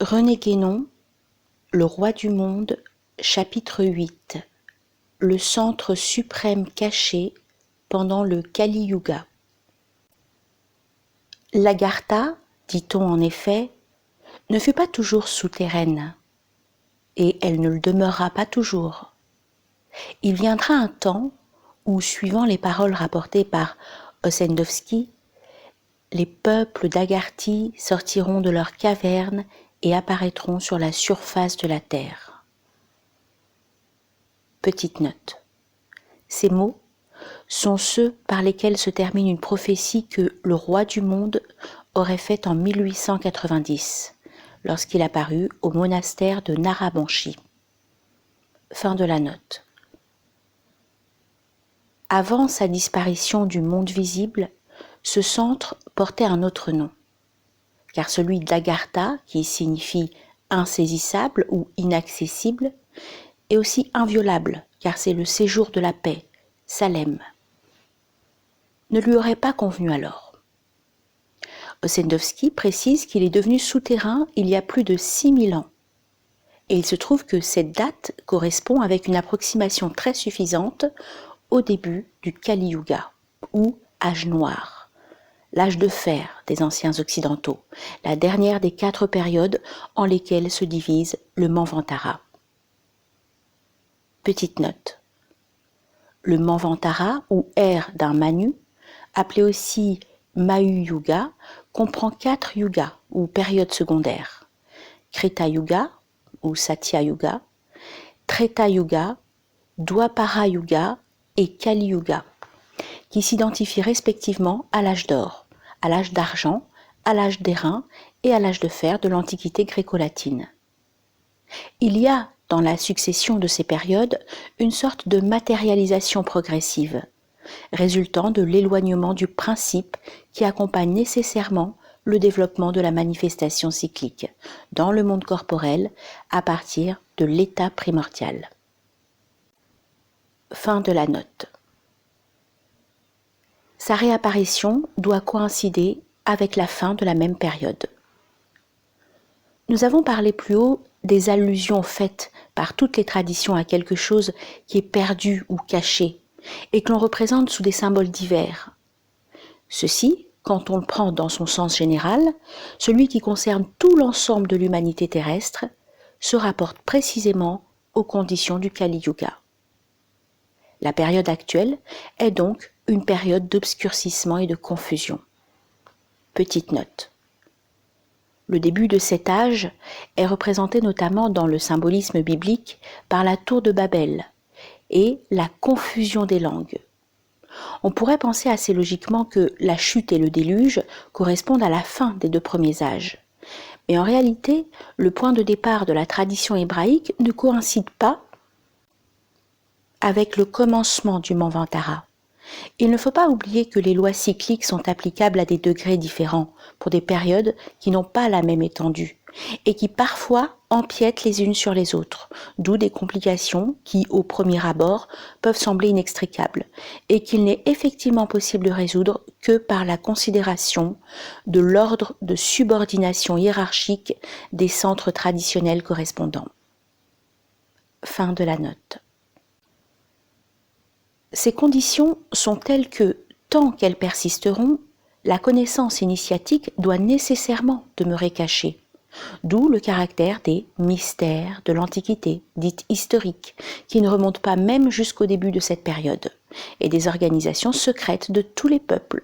René Guénon, Le roi du monde, chapitre 8. Le centre suprême caché pendant le Kali Yuga. L'Agartha, dit-on en effet, ne fut pas toujours souterraine, et elle ne le demeurera pas toujours. Il viendra un temps où, suivant les paroles rapportées par Ossendowski, les peuples d'Agarthi sortiront de leurs cavernes et apparaîtront sur la surface de la terre. Petite note. Ces mots sont ceux par lesquels se termine une prophétie que le roi du monde aurait faite en 1890, lorsqu'il apparut au monastère de Narabanchi. Fin de la note. Avant sa disparition du monde visible, ce centre portait un autre nom, car celui d'Agartha, qui signifie insaisissable ou inaccessible, est aussi inviolable, car c'est le séjour de la paix, Salem. Ne lui aurait pas convenu alors. Ossendowski précise qu'il est devenu souterrain il y a plus de 6000 ans. Et il se trouve que cette date correspond avec une approximation très suffisante au début du Kali Yuga, ou âge noir, l'âge de fer des anciens occidentaux, la dernière des 4 périodes en lesquelles se divise le Manvantara. Petite note. Le Manvantara, ou ère d'un Manu, appelé aussi Mahu Yuga, comprend 4 yugas, ou périodes secondaires. Krita Yuga, ou Satya Yuga, Treta Yuga, Dwapara Yuga et Kali Yuga, qui s'identifient respectivement à l'âge d'or, à l'âge d'argent, à l'âge d'airain et à l'âge de fer de l'Antiquité gréco-latine. Il y a, dans la succession de ces périodes, une sorte de matérialisation progressive, résultant de l'éloignement du principe qui accompagne nécessairement le développement de la manifestation cyclique dans le monde corporel à partir de l'état primordial. Fin de la note. Sa réapparition doit coïncider avec la fin de la même période. Nous avons parlé plus haut des allusions faites par toutes les traditions à quelque chose qui est perdu ou caché et que l'on représente sous des symboles divers. Ceci, quand on le prend dans son sens général, celui qui concerne tout l'ensemble de l'humanité terrestre, se rapporte précisément aux conditions du Kali Yuga. La période actuelle est donc une période d'obscurcissement et de confusion. Petite note. Le début de cet âge est représenté notamment dans le symbolisme biblique par la tour de Babel et la confusion des langues. On pourrait penser assez logiquement que la chute et le déluge correspondent à la fin des 2 premiers âges. Mais en réalité, le point de départ de la tradition hébraïque ne coïncide pas avec le commencement du Manvantara. Il ne faut pas oublier que les lois cycliques sont applicables à des degrés différents pour des périodes qui n'ont pas la même étendue et qui parfois empiètent les unes sur les autres, d'où des complications qui, au premier abord, peuvent sembler inextricables et qu'il n'est effectivement possible de résoudre que par la considération de l'ordre de subordination hiérarchique des centres traditionnels correspondants. Fin de la note. Ces conditions sont telles que, tant qu'elles persisteront, la connaissance initiatique doit nécessairement demeurer cachée, d'où le caractère des mystères de l'Antiquité, dite historique, qui ne remontent pas même jusqu'au début de cette période, et des organisations secrètes de tous les peuples,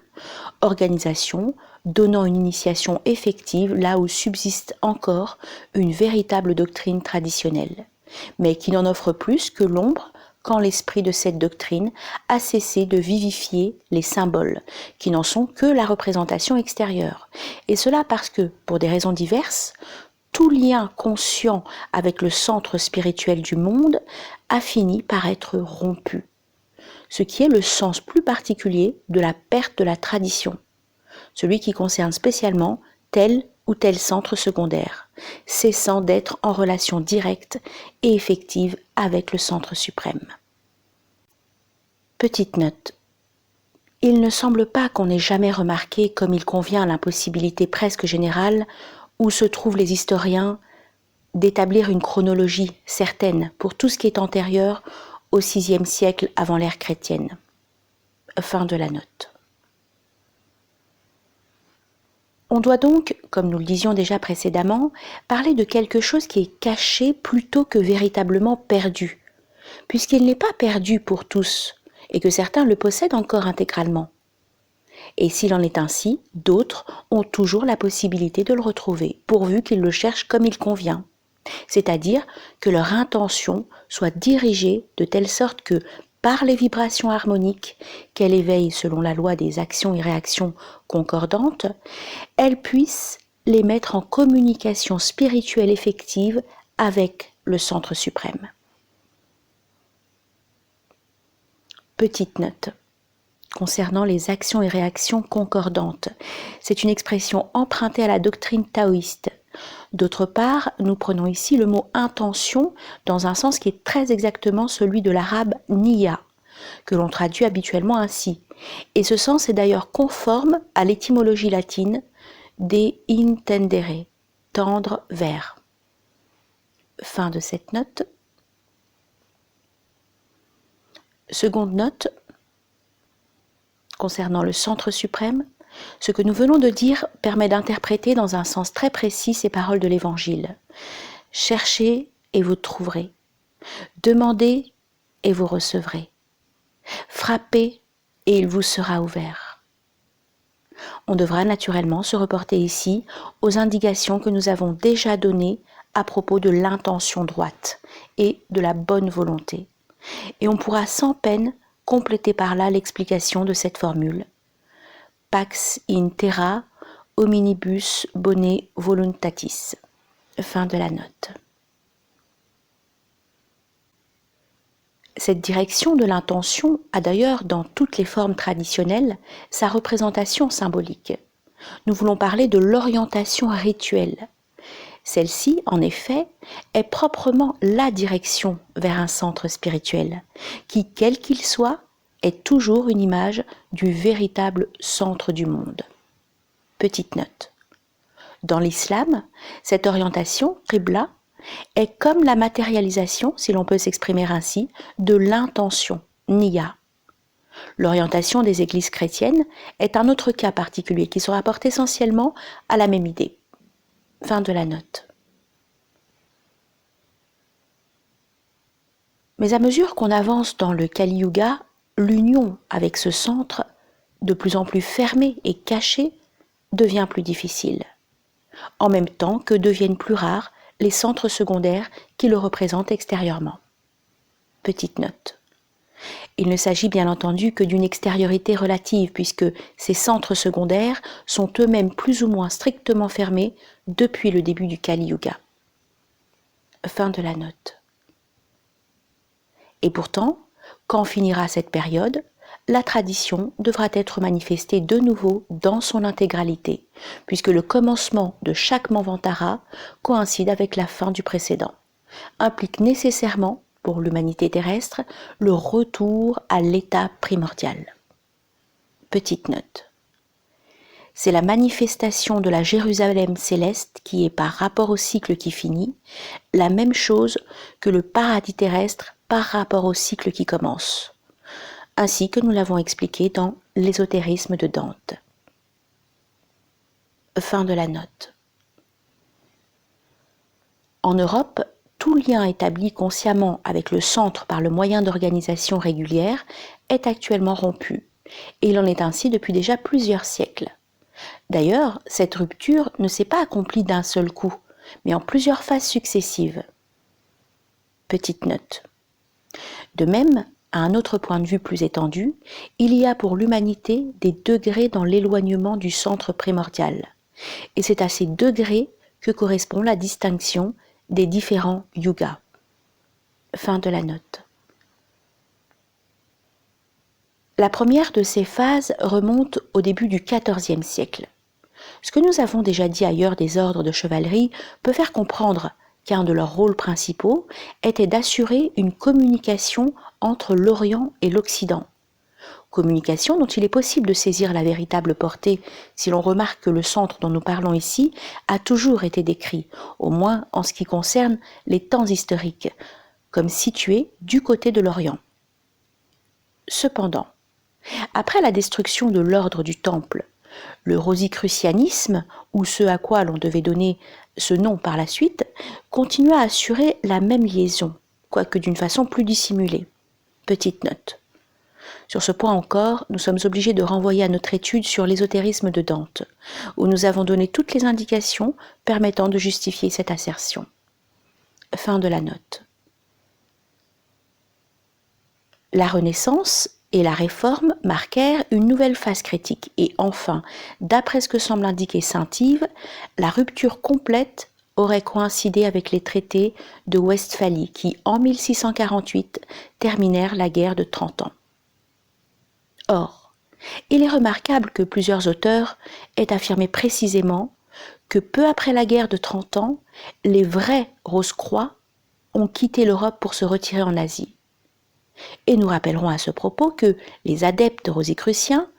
organisations donnant une initiation effective là où subsiste encore une véritable doctrine traditionnelle, mais qui n'en offre plus que l'ombre quand l'esprit de cette doctrine a cessé de vivifier les symboles, qui n'en sont que la représentation extérieure. Et cela parce que, pour des raisons diverses, tout lien conscient avec le centre spirituel du monde a fini par être rompu, ce qui est le sens plus particulier de la perte de la tradition, celui qui concerne spécialement tel ou tel centre secondaire, cessant d'être en relation directe et effective avec le centre suprême. Petite note. Il ne semble pas qu'on ait jamais remarqué comme il convient l'impossibilité presque générale où se trouvent les historiens d'établir une chronologie certaine pour tout ce qui est antérieur au VIe siècle avant l'ère chrétienne. Fin de la note. On doit donc, comme nous le disions déjà précédemment, parler de quelque chose qui est caché plutôt que véritablement perdu, puisqu'il n'est pas perdu pour tous, et que certains le possèdent encore intégralement. Et s'il en est ainsi, d'autres ont toujours la possibilité de le retrouver, pourvu qu'ils le cherchent comme il convient. C'est-à-dire que leur intention soit dirigée de telle sorte que, par les vibrations harmoniques qu'elle éveille selon la loi des actions et réactions concordantes, elle puisse les mettre en communication spirituelle effective avec le centre suprême. Petite note concernant les actions et réactions concordantes. C'est une expression empruntée à la doctrine taoïste. D'autre part, nous prenons ici le mot intention dans un sens qui est très exactement celui de l'arabe niya, que l'on traduit habituellement ainsi. Et ce sens est d'ailleurs conforme à l'étymologie latine des intendere, tendre vers. Fin de cette note. Seconde note, concernant le centre suprême, ce que nous venons de dire permet d'interpréter dans un sens très précis ces paroles de l'Évangile. Cherchez et vous trouverez. Demandez et vous recevrez. Frappez et il vous sera ouvert. On devra naturellement se reporter ici aux indications que nous avons déjà données à propos de l'intention droite et de la bonne volonté. Et on pourra sans peine compléter par là l'explication de cette formule. Pax in terra hominibus bone voluntatis. Fin de la note. Cette direction de l'intention a d'ailleurs, dans toutes les formes traditionnelles, sa représentation symbolique. Nous voulons parler de l'orientation rituelle. Celle-ci, en effet, est proprement la direction vers un centre spirituel, qui, quel qu'il soit, est toujours une image du véritable centre du monde. Petite note. Dans l'islam, cette orientation, qibla, est comme la matérialisation, si l'on peut s'exprimer ainsi, de l'intention, niya. L'orientation des églises chrétiennes est un autre cas particulier qui se rapporte essentiellement à la même idée. Fin de la note. Mais à mesure qu'on avance dans le Kali Yuga, l'union avec ce centre, de plus en plus fermé et caché, devient plus difficile, en même temps que deviennent plus rares les centres secondaires qui le représentent extérieurement. Petite note. Il ne s'agit bien entendu que d'une extériorité relative, puisque ces centres secondaires sont eux-mêmes plus ou moins strictement fermés depuis le début du Kali Yuga. Fin de la note. Et pourtant, quand finira cette période, la tradition devra être manifestée de nouveau dans son intégralité, puisque le commencement de chaque Manvantara coïncide avec la fin du précédent, implique nécessairement, pour l'humanité terrestre, le retour à l'état primordial. Petite note. C'est la manifestation de la Jérusalem céleste qui est, par rapport au cycle qui finit, la même chose que le paradis terrestre par rapport au cycle qui commence, ainsi que nous l'avons expliqué dans l'ésotérisme de Dante. Fin de la note. En Europe, tout lien établi consciemment avec le centre par le moyen d'organisation régulière est actuellement rompu, et il en est ainsi depuis déjà plusieurs siècles. D'ailleurs, cette rupture ne s'est pas accomplie d'un seul coup, mais en plusieurs phases successives. Petite note. De même, à un autre point de vue plus étendu, il y a pour l'humanité des degrés dans l'éloignement du centre primordial. Et c'est à ces degrés que correspond la distinction des différents yugas. Fin de la note. La première de ces phases remonte au début du XIVe siècle. Ce que nous avons déjà dit ailleurs des ordres de chevalerie peut faire comprendre qu'un de leurs rôles principaux était d'assurer une communication entre l'Orient et l'Occident, Communication dont il est possible de saisir la véritable portée si l'on remarque que le centre dont nous parlons ici a toujours été décrit, au moins en ce qui concerne les temps historiques, comme situé du côté de l'Orient. Cependant, après la destruction de l'ordre du Temple, le rosicrucianisme, ou ce à quoi l'on devait donner ce nom par la suite, continua à assurer la même liaison, quoique d'une façon plus dissimulée. Petite note. Sur ce point encore, nous sommes obligés de renvoyer à notre étude sur l'ésotérisme de Dante, où nous avons donné toutes les indications permettant de justifier cette assertion. Fin de la note. La Renaissance et la Réforme marquèrent une nouvelle phase critique et enfin, d'après ce que semble indiquer Saint-Yves, la rupture complète aurait coïncidé avec les traités de Westphalie qui, en 1648, terminèrent la guerre de 30 ans. Or, il est remarquable que plusieurs auteurs aient affirmé précisément que peu après la guerre de 30 ans, les vrais Rose-Croix ont quitté l'Europe pour se retirer en Asie. Et nous rappellerons à ce propos que les adeptes rosicruciens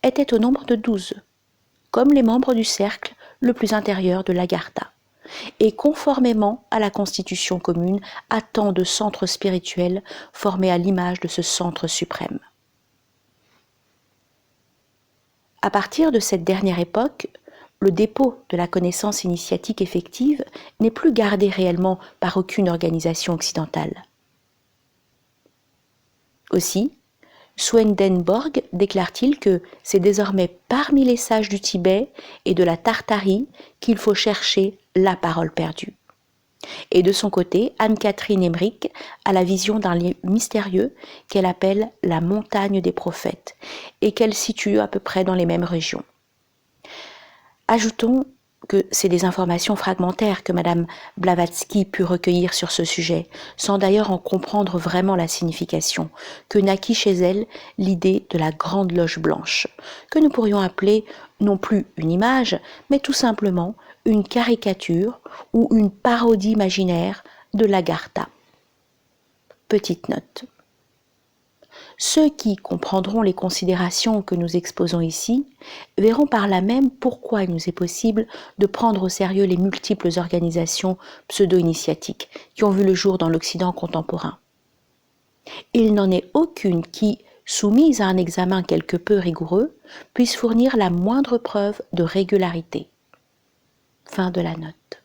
étaient au nombre de 12, comme les membres du cercle le plus intérieur de l'Agartha, et conformément à la constitution commune à tant de centres spirituels formés à l'image de ce centre suprême. À partir de cette dernière époque, le dépôt de la connaissance initiatique effective n'est plus gardé réellement par aucune organisation occidentale. Aussi, Swedenborg déclare-t-il que c'est désormais parmi les sages du Tibet et de la Tartarie qu'il faut chercher la parole perdue. Et de son côté, Anne-Catherine Emmerich a la vision d'un lieu mystérieux qu'elle appelle la montagne des prophètes et qu'elle situe à peu près dans les mêmes régions. Ajoutons que c'est des informations fragmentaires que Madame Blavatsky put recueillir sur ce sujet, sans d'ailleurs en comprendre vraiment la signification, que naquit chez elle l'idée de la Grande Loge Blanche, que nous pourrions appeler non plus une image, mais tout simplement une caricature ou une parodie imaginaire de l'Agartha. Petite note. Ceux qui comprendront les considérations que nous exposons ici verront par là même pourquoi il nous est possible de prendre au sérieux les multiples organisations pseudo-initiatiques qui ont vu le jour dans l'Occident contemporain. Il n'en est aucune qui, soumise à un examen quelque peu rigoureux, puisse fournir la moindre preuve de régularité. Fin de la note.